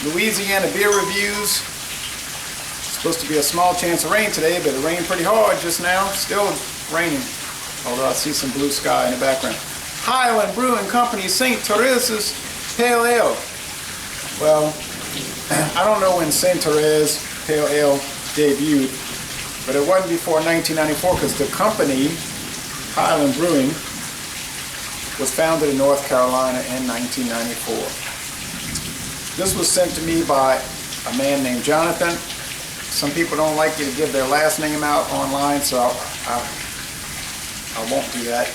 Louisiana beer reviews. Supposed to be a small chance of rain today, but it rained pretty hard just now. Still raining, although I see some blue sky in the background. Highland Brewing Company St. Terese's Pale Ale. Well, I don't know when St. Terese Pale Ale debuted, but it wasn't before 1994 because the company, Highland Brewing, was founded in North Carolina in 1994. This was sent to me by a man named Jonathan. Some people don't like you to give their last name out online, so I won't do that.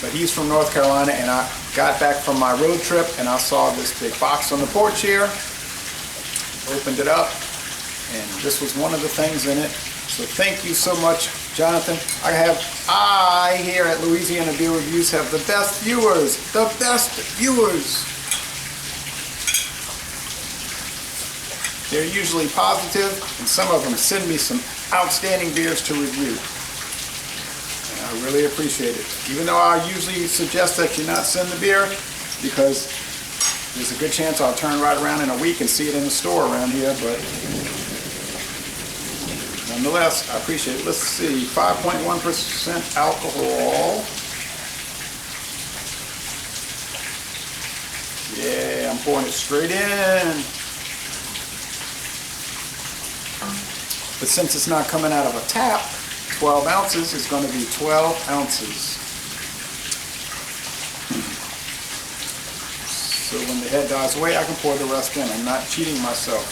But he's from North Carolina, and I got back from my road trip and I saw this big box on the porch here. Opened it up, and this was one of the things in it. So thank you so much, Jonathan. I here at Louisiana Beer Reviews have the best viewers. The best viewers. They're usually positive, and some of them send me some outstanding beers to review. I really appreciate it. Even though I usually suggest that you not send the beer, because there's a good chance I'll turn right around in a week and see it in the store around here, but nonetheless, I appreciate it. Let's see, 5.1% alcohol. Yeah, I'm pouring it straight in. But since it's not coming out of a tap, 12 ounces is going to be 12 ounces. So when the head dies away, I can pour the rest in. I'm not cheating myself.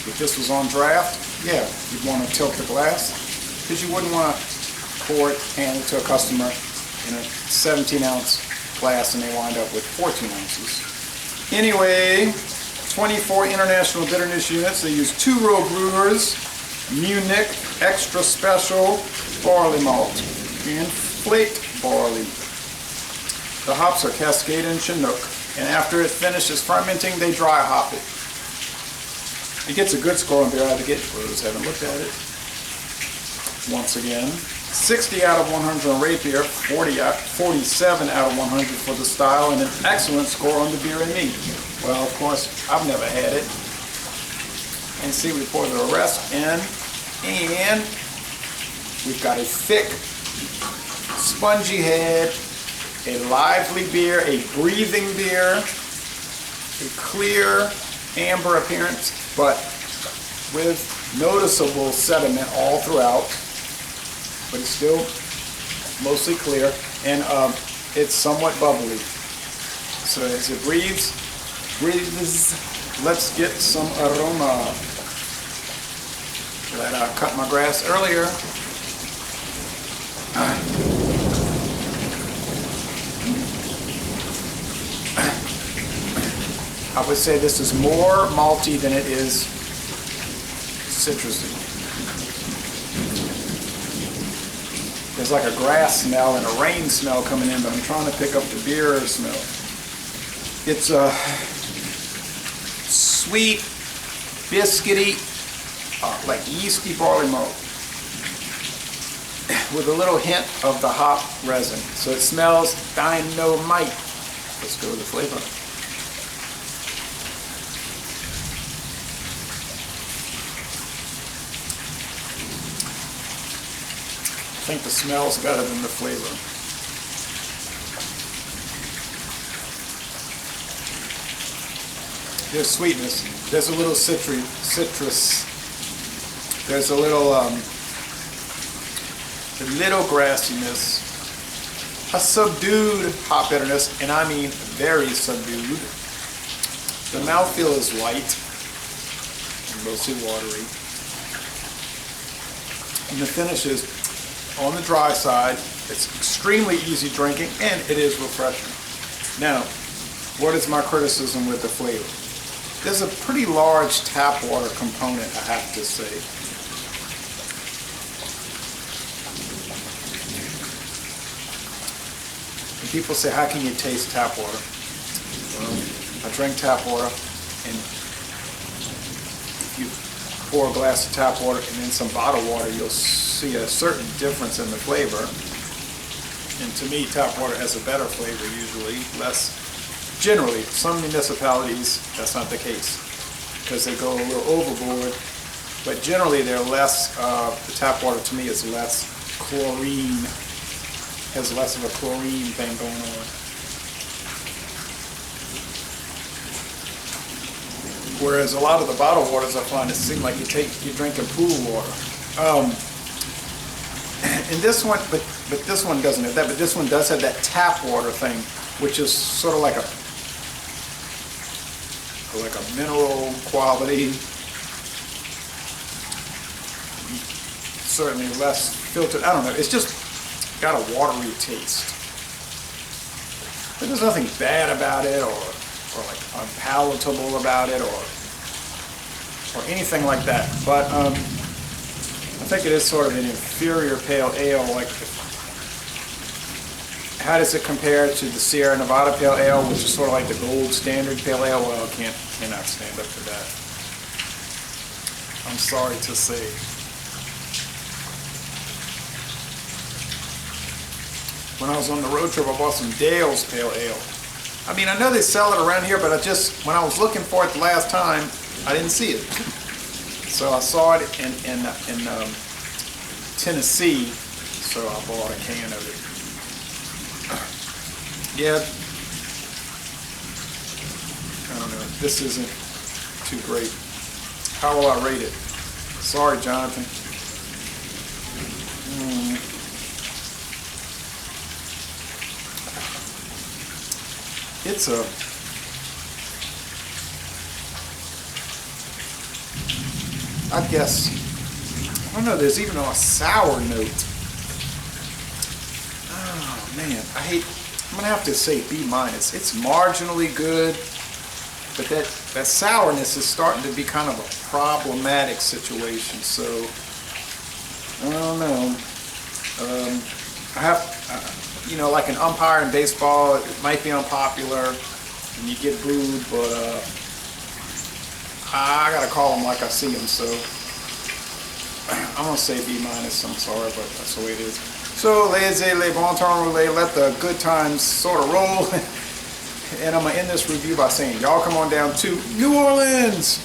If this was on draft, yeah, you'd want to tilt the glass, because you wouldn't want to pour it, hand it to a customer in a 17-ounce glass and they wind up with 14 ounces. Anyway, 24 international bitterness units. They use 2-row brewers, Munich extra special barley malt, and flaked barley. The hops are Cascade and Chinook, and after it finishes fermenting, they dry hop it. It gets a good score on beer advocate. For those who haven't looked at it. Once again, 60 out of 100 on Rapier, 47 out of 100 for the style, and an excellent score on the beer and me. Well, of course, I've never had it. And see, we pour the rest in, and we've got a thick, spongy head, a lively beer, a breathing beer, a clear amber appearance, but with noticeable sediment all throughout, but it's still mostly clear, and it's somewhat bubbly. So as it breathes, let's get some aroma. Glad I cut my grass earlier. I would say this is more malty than it is citrusy. There's like a grass smell and a rain smell coming in, but I'm trying to pick up the beer smell. It's a sweet, biscuity, like yeasty barley malt with a little hint of the hop resin. So it smells dynamite. Let's go with the flavor. I think the smell's better than the flavor. There's sweetness. There's a little citrus. There's a little grassiness. A subdued hop bitterness, and I mean very subdued. The mouthfeel is light, mostly watery. And the finish is on the dry side. It's extremely easy drinking, and it is refreshing. Now, what is my criticism with the flavor? There's a pretty large tap water component, I have to say. And people say, how can you taste tap water? Well, I drink tap water, and if you pour a glass of tap water and then some bottled water, you'll see a certain difference in the flavor. And to me, tap water has a better flavor usually, less. Generally, some municipalities, that's not the case. because they go a little overboard. But generally they're less, the tap water to me is less chlorine, has less of a chlorine thing going on. Whereas a lot of the bottled waters I find it seems like you're drinking pool water. And this one, but this one doesn't have that, but this one does have that tap water thing, which is sort of like a mineral quality. Certainly less filtered. I don't know. It's just got a watery taste. But there's nothing bad about it, or like unpalatable about it, or anything like that. But I think it is sort of an inferior pale ale. Like, how does it compare to the Sierra Nevada Pale Ale, which is sort of like the gold standard pale ale? Well, I cannot stand up to that. I'm sorry to say. When I was on the road trip, I bought some Dale's Pale Ale. I mean, I know they sell it around here, but when I was looking for it the last time, I didn't see it. So I saw it in Tennessee, so I bought a can of it. Yeah, I don't know. This isn't too great. How will I rate it? Sorry, Jonathan. It's I guess, I don't know, there's even a sour note. Oh man, I'm gonna have to say B-. It's marginally good, but that sourness is starting to be kind of a problematic situation, so I don't know. I have, you know, like an umpire in baseball, it might be unpopular and you get booed, but I gotta call them like I see them, so I'm gonna say B-. I'm sorry, but that's the way it is. So, les bon temps roulés, let the good times sort of roll. And I'm gonna end this review by saying, y'all come on down to New Orleans.